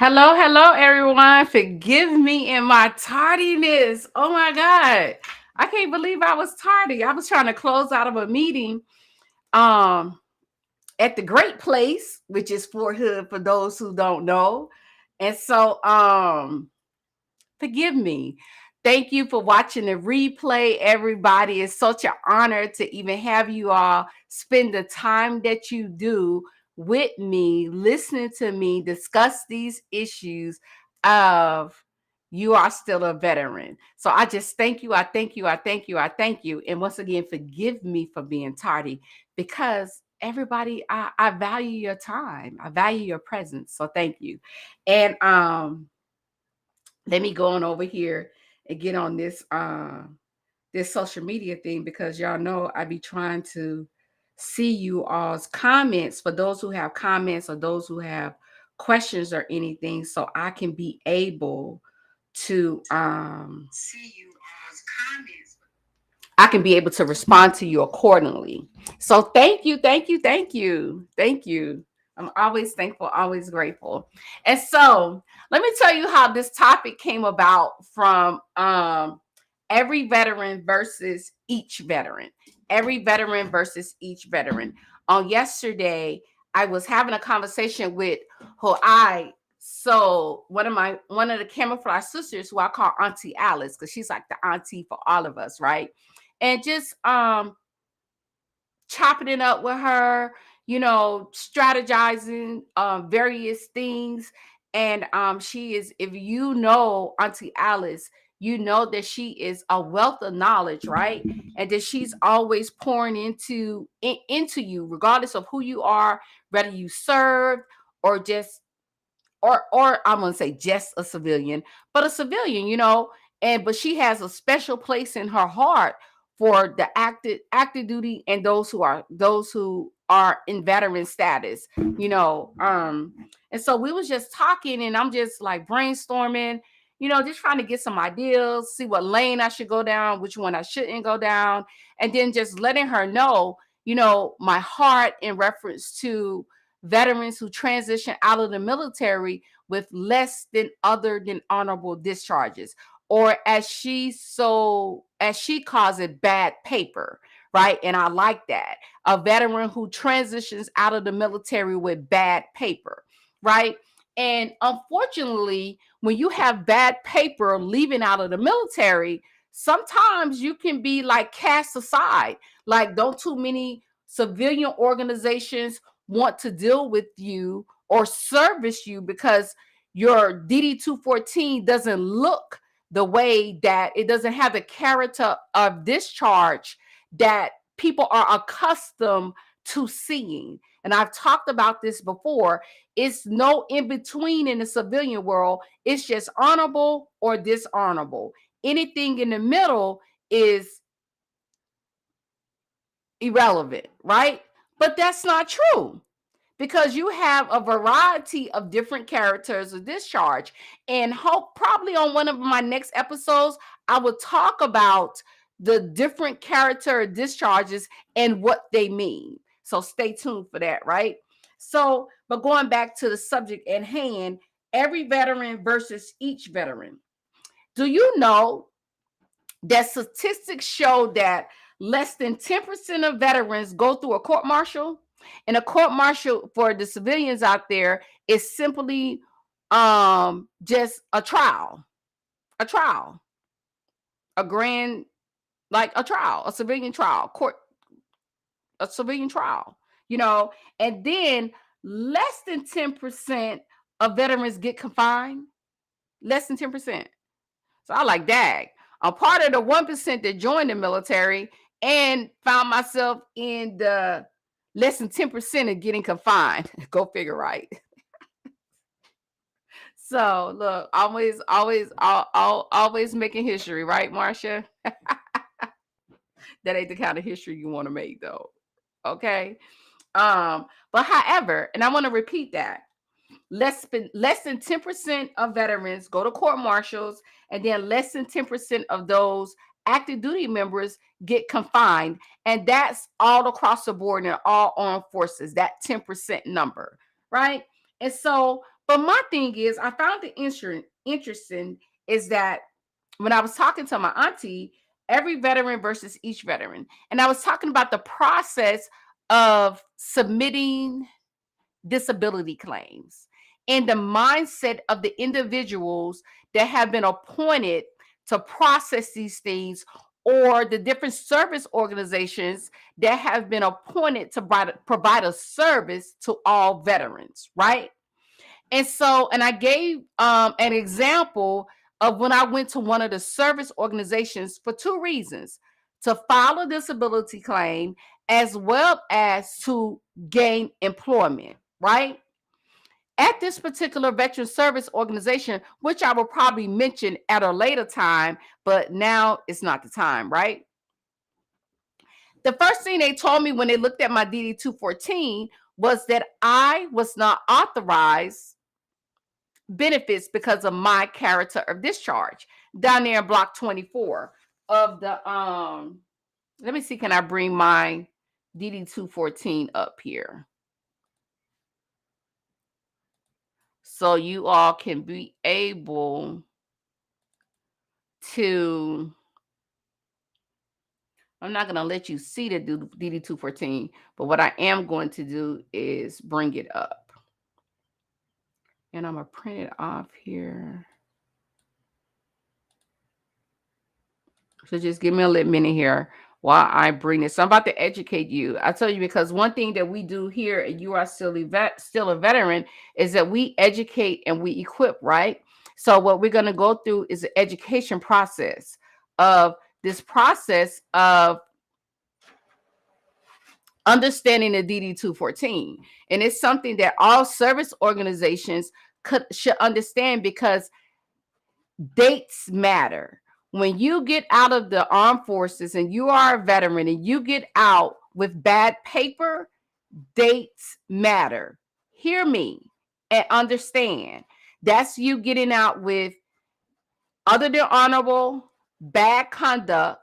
Hello, hello, everyone. Forgive me in my tardiness. Oh my God. I can't believe I was tardy. I was trying to close out of a meeting um at the Great Place, which is Fort Hood for those who don't know. And so forgive me. Thank you for watching the replay, everybody. It's such an honor to even have you all spend the time that you do with me, listening to me discuss these issues of you are still a veteran. So I just thank you. I thank you. I thank you. I thank you. And once again, forgive me for being tardy because everybody, I value your time. I value your presence. So thank you. And let me go on over here and get on this social media thing because y'all know I be trying to see you all's comments for those who have comments or those who have questions or anything so I can be able to see you all's comments. I can be able to respond to you accordingly. So thank you, thank you, thank you, thank you. I'm always thankful, always grateful. And so let me tell you how this topic came about from every veteran versus each veteran. Every veteran versus each veteran. On yesterday, I was having a conversation with who one of the camouflage sisters who I call Auntie Alice because she's like the auntie for all of us, right? And just chopping it up with her, strategizing various things. And she is, if you know Auntie Alice, you know that she is a wealth of knowledge, right? And that she's always pouring into you, regardless of who you are, whether you served or just or I'm gonna say just a civilian, but a civilian, and but she has a special place in her heart for the active duty and those who are in veteran status, and so we was just talking and I'm just like brainstorming, just trying to get some ideas, see what lane I should go down, which one I shouldn't go down, and then just letting her know, my heart in reference to veterans who transition out of the military with less than other than honorable discharges, or as she calls it, bad paper, right? And I like that. A veteran who transitions out of the military with bad paper, right? And unfortunately, when you have bad paper leaving out of the military, sometimes you can be like cast aside. Like, don't too many civilian organizations want to deal with you or service you because your DD 214 doesn't look the way that it doesn't have the character of discharge that people are accustomed to seeing. And I've talked about this before. It's no in between in the civilian world. It's just honorable or dishonorable. Anything in the middle is irrelevant, right? But that's not true because you have a variety of different characters of discharge. And hope probably on one of my next episodes, I will talk about the different character discharges and what they mean. So stay tuned for that, right? So, but going back to the subject at hand, every veteran versus each veteran. Do you know that statistics show that less than 10% of veterans go through a court martial? And a court martial for the civilians out there is simply just a trial, a trial, a grand, like a trial, a civilian trial, court, a civilian trial, you know, and then less than 10% of veterans get confined. Less than 10%. So I like, dag. I'm part of the 1% that joined the military and found myself in the less than 10% of getting confined. Go figure, right? So look, always making history, right, Marcia? That ain't the kind of history you want to make, though. Okay. But however, and I want to repeat that. Less than 10% of veterans go to court martials, and then less than 10% of those active duty members get confined. And that's all across the board in all armed forces, that 10% number, right? And so, But my thing is, I found it interesting is that when I was talking to my auntie, every veteran versus each veteran, and I was talking about the process of submitting disability claims and the mindset of the individuals that have been appointed to process these things, or the different service organizations that have been appointed to provide a service to all veterans, right? And so, and I gave an example of when I went to one of the service organizations for two reasons: to file a disability claim as well as to gain employment, right? At this particular veteran service organization, which I will probably mention at a later time, but now it's not the time, right? The first thing they told me when they looked at my DD 214 was that I was not authorized benefits because of my character of discharge down there in block 24 of the let me see, can I bring my DD 214 up here so you all can be able to, I'm not going to let you see the DD 214, but what I am going to do is bring it up, and I'm going to print it off here. So just give me a little minute here while I bring this. So I'm about to educate you. I tell you, because one thing that we do here, and you are still a veteran, is that we educate and we equip, right? So what we're going to go through is the education process of this process of understanding the DD 214. And it's something that all service organizations should understand, because dates matter. When you get out of the armed forces and you are a veteran and you get out with bad paper, dates matter. Hear me and understand. That's you getting out with other than honorable, bad conduct,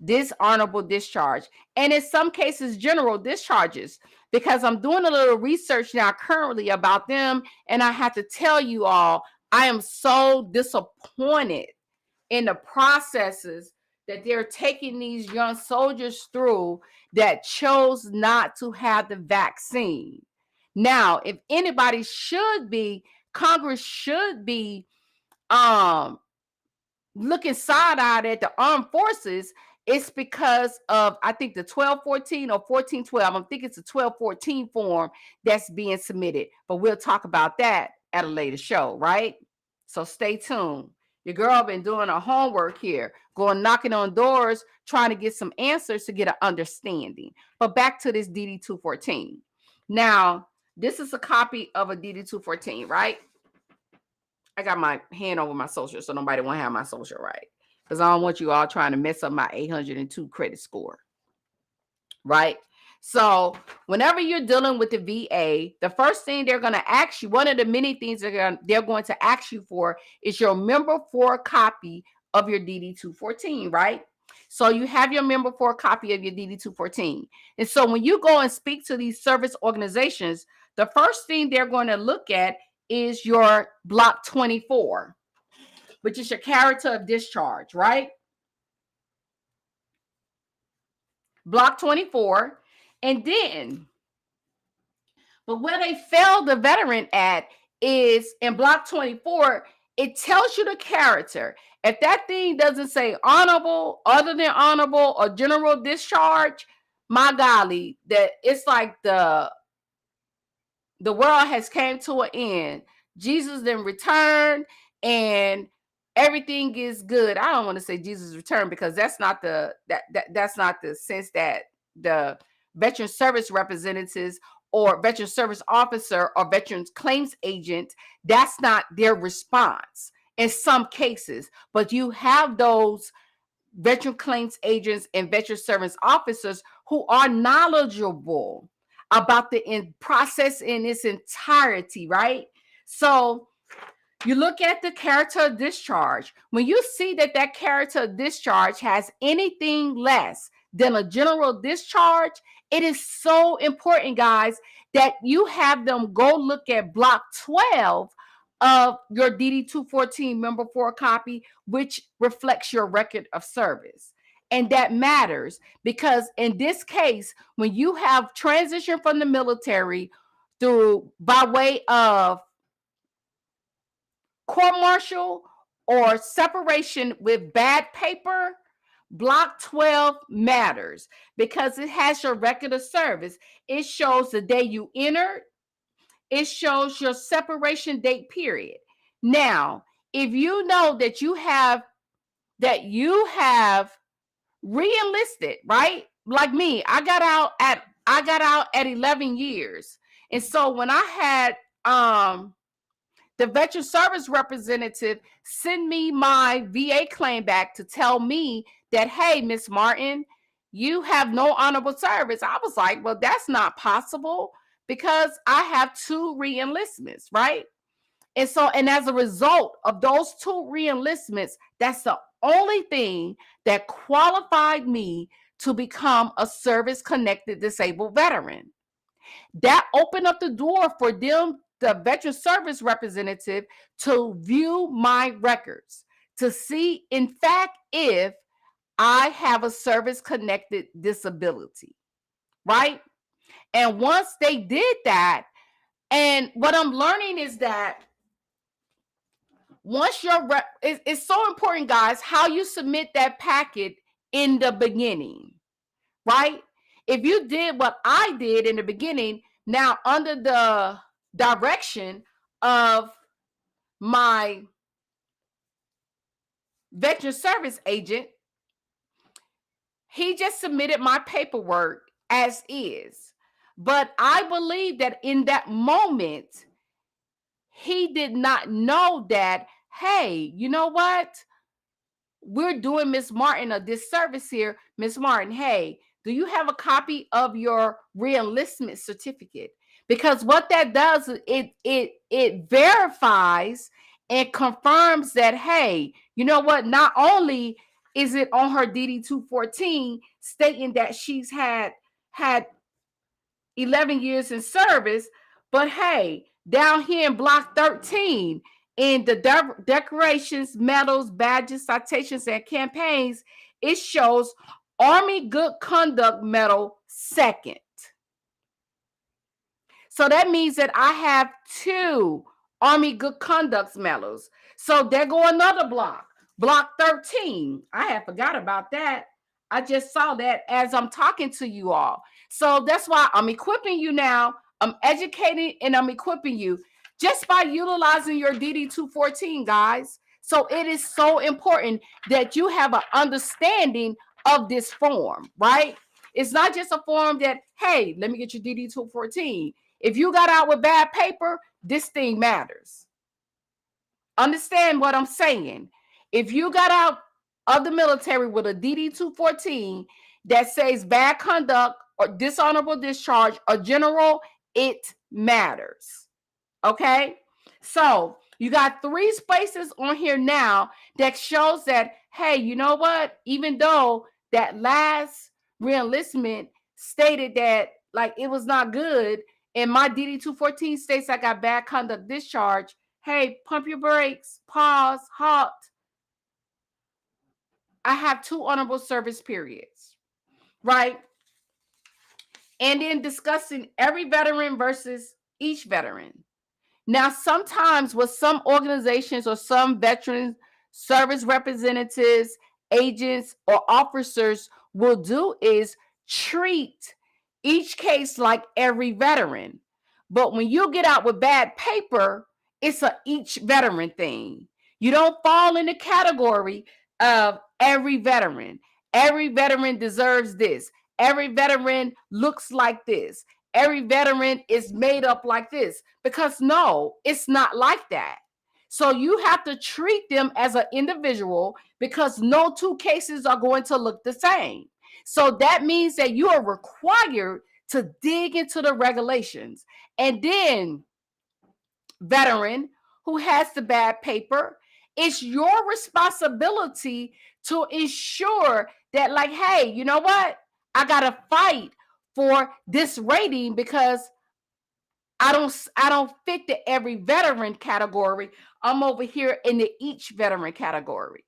dishonorable discharge, and in some cases, general discharges, because I'm doing a little research now currently about them. And I have to tell you all, I am so disappointed in the processes that they're taking these young soldiers through that chose not to have the vaccine. Now, if anybody should be, Congress should be looking side-eyed at the armed forces, it's because of, I think, the 1214 or 1412. I think it's a 1214 form that's being submitted, but we'll talk about that at a later show, right? So stay tuned. Your girl been doing her homework here, going knocking on doors, trying to get some answers to get an understanding. But back to this DD 214. Now, this is a copy of a DD 214, right? I got my hand over my social, so nobody won't have my social, right? Because I don't want you all trying to mess up my 802 credit score, right? So whenever you're dealing with the VA, the first thing they're going to ask you, one of the many things they're going to ask you for, is your member for copy of your DD 214, right? So you have your member for copy of your DD 214. And so when you go and speak to these service organizations, the first thing they're going to look at is your block 24, which is your character of discharge, right? Block 24. And then, but where they failed the veteran at is in block 24, it tells you the character. If that thing doesn't say honorable, other than honorable, or general discharge, my golly, that it's like the world has came to an end. Jesus then returned and everything is good. I don't want to say Jesus returned, because that's not the that's not the sense that the veteran service representatives or veteran service officer or veterans claims agent, that's not their response in some cases. But you have those veteran claims agents and veteran service officers who are knowledgeable about the process in its entirety, right? So you look at the character of discharge. When you see that that character of discharge has anything less than a general discharge, it is so important, guys, that you have them go look at block 12 of your DD-214 member 4 copy, which reflects your record of service. And that matters because in this case, when you have transition from the military through by way of court-martial or separation with bad paper, block 12 matters because it has your record of service. It shows the day you entered. It shows your separation date period. Now, if you know that you have re-enlisted, right? Like me, I got out at 11 years. And so when I had the veteran service representative send me my VA claim back to tell me that, hey, Miss Martin, you have no honorable service. I was like, well, that's not possible because I have 2 re-enlistments, right? And so, and as a result of those 2 re-enlistments, that's the only thing that qualified me to become a service-connected disabled veteran. That opened up the door for them, the veteran service representative, to view my records to see, in fact, if I have a service-connected disability, right? And once they did that, and what I'm learning is that once it's so important, guys, how you submit that packet in the beginning, right? If you did what I did in the beginning, now under the direction of my veteran service agent, he just submitted my paperwork as is. But I believe that in that moment, he did not know that, hey, you know what? We're doing Miss Martin a disservice here. Miss Martin, hey, do you have a copy of your reenlistment certificate? Because what that does is it verifies and confirms that, hey, you know what? Not only is it on her DD-214 stating that she's had 11 years in service, but hey, down here in block 13, in the decorations, medals, badges, citations, and campaigns, it shows Army Good Conduct Medal 2nd. So that means that I have 2 Army Good Conduct medals. So there go another block, block 13. I had forgot about that. I just saw that as I'm talking to you all. So that's why I'm equipping you now. I'm educating and I'm equipping you just by utilizing your DD-214, guys. So it is so important that you have an understanding of this form, right? It's not just a form that, hey, let me get your DD-214. If you got out with bad paper, this thing matters. Understand what I'm saying. If you got out of the military with a DD-214 that says bad conduct or dishonorable discharge or general, it matters. Okay? So you got 3 spaces on here now that shows that, hey, you know what? Even though that last reenlistment stated that like it was not good, and my DD-214 states I got bad conduct discharge, hey, pump your brakes, pause, halt. I have 2 honorable service periods, right? And then discussing every veteran versus each veteran. Now, sometimes what some organizations or some veteran service representatives, agents, or officers will do is treat each case like every veteran. But when you get out with bad paper, it's a each veteran thing. You don't fall in the category of every veteran. Every veteran deserves this. Every veteran looks like this. Every veteran is made up like this, because no, it's not like that. So you have to treat them as an individual because no 2 cases are going to look the same. So that means that you are required to dig into the regulations. And then, veteran who has the bad paper, it's your responsibility to ensure that, like, hey, you know what? I got to fight for this rating because I don't fit the every veteran category. I'm over here in the each veteran category.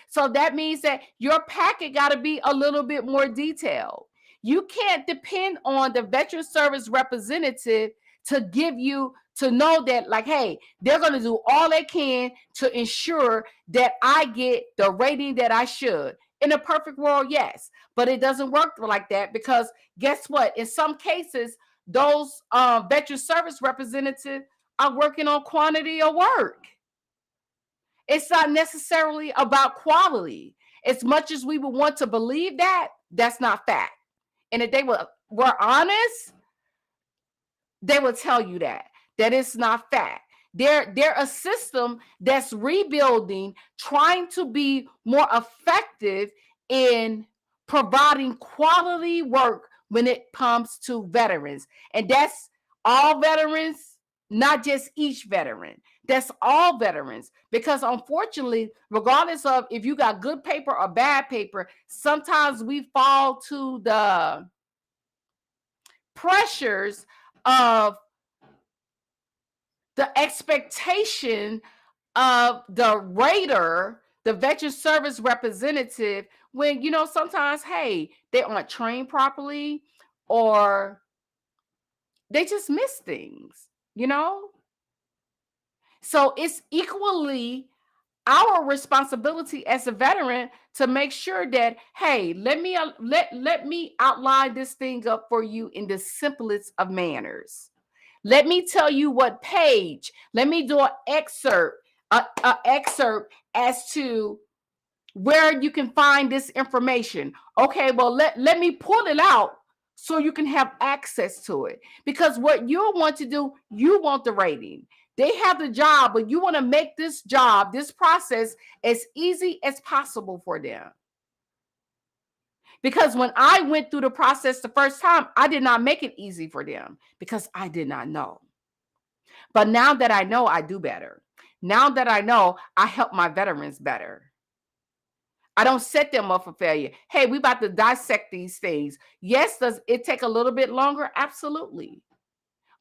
So that means that your packet got to be a little bit more detailed. You can't depend on the veteran service representative to give you to know that, like, hey, they're going to do all they can to ensure that I get the rating that I should. In a perfect world, yes, but it doesn't work like that because guess what? In some cases, those veteran service representatives are working on quantity of work. It's not necessarily about quality. As much as we would want to believe that, that's not fact. And if they were honest, they will tell you that it's not fact. They're a system that's rebuilding, trying to be more effective in providing quality work when it comes to veterans. And that's all veterans, not just each veteran. That's all veterans. Because unfortunately, regardless of if you got good paper or bad paper, sometimes we fall to the pressures of the expectation of the rater, the veteran service representative, when, sometimes, hey, they aren't trained properly or they just miss things, So it's equally our responsibility as a veteran to make sure that, hey, let me outline this thing up for you in the simplest of manners. Let me tell you what page. Let me do an excerpt as to where you can find this information. Okay, well, let me pull it out so you can have access to it. Because what you want to do, you want the rating. They have the job, but you want to make this job, this process, as easy as possible for them. Because when I went through the process the first time, I did not make it easy for them because I did not know. But now that I know, I do better. Now that I know, I help my veterans better. I don't set them up for failure. Hey, we about to dissect these things. Yes, does it take a little bit longer? Absolutely.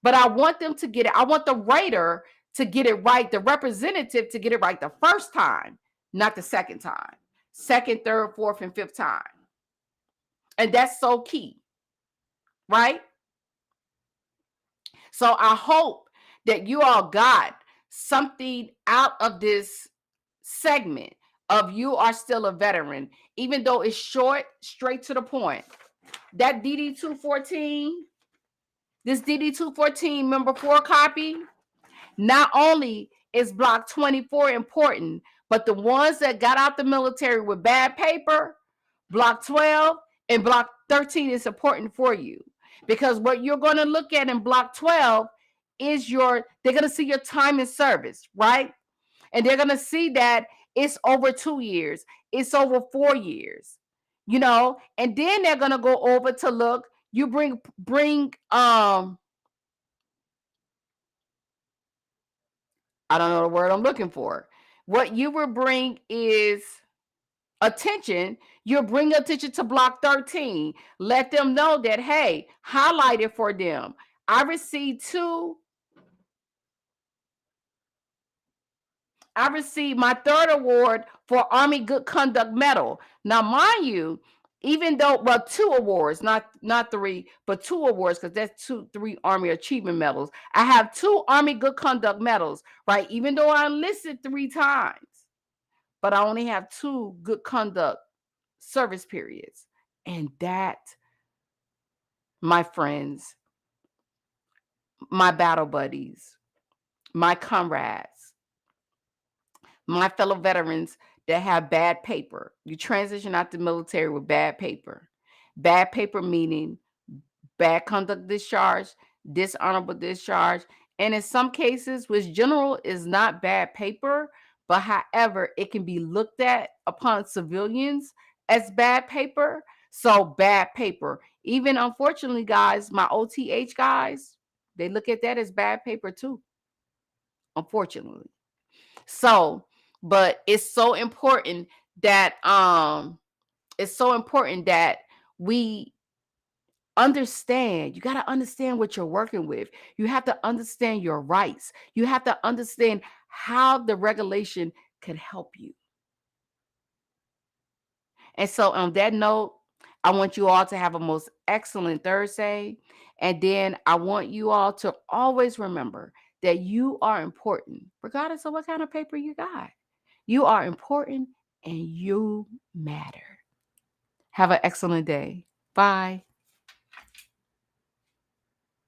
But I want them to get it. I want the rater to get it right, the representative to get it right the first time, not the second time. Second, third, fourth, and fifth time. And that's so key, right? So I hope that you all got something out of this segment of You Are Still a Veteran, even though it's short, straight to the point. That DD 214, this DD 214 member 4 copy, not only is block 24 important, but the ones that got out the military with bad paper, block 12 and block 13 is important for you. Because what you're going to look at in block 12 is they're going to see your time in service, right? And they're going to see that it's over 2 years, it's over 4 years, and then they're going to go over to look, you bring I don't know the word I'm looking for. What you will bring is attention. You'll bring attention to block 13. Let them know that, hey, highlight it for them. I received my third award for Army Good Conduct Medal. Now, mind you, even though, 2 awards, not 3, but 2 awards, because that's 3 Army Achievement Medals. I have 2 Army Good Conduct Medals, right? Even though I enlisted 3 times, but I only have 2 Good Conduct service periods. And that, my friends, my battle buddies, my comrades, my fellow veterans that have bad paper. You transition out the military with bad paper. Bad paper meaning bad conduct discharge, dishonorable discharge, and in some cases, which general is not bad paper, but however, it can be looked at upon civilians as bad paper. So bad paper. Even unfortunately, guys, my OTH guys, they look at that as bad paper too. Unfortunately. So, but it's so important that we understand. You got to understand what you're working with. You have to understand your rights. You have to understand how the regulation could help you. And so, on that note, I want you all to have a most excellent Thursday. And then I want you all to always remember that you are important, regardless of what kind of paper you got. You are important and you matter. Have an excellent day. Bye.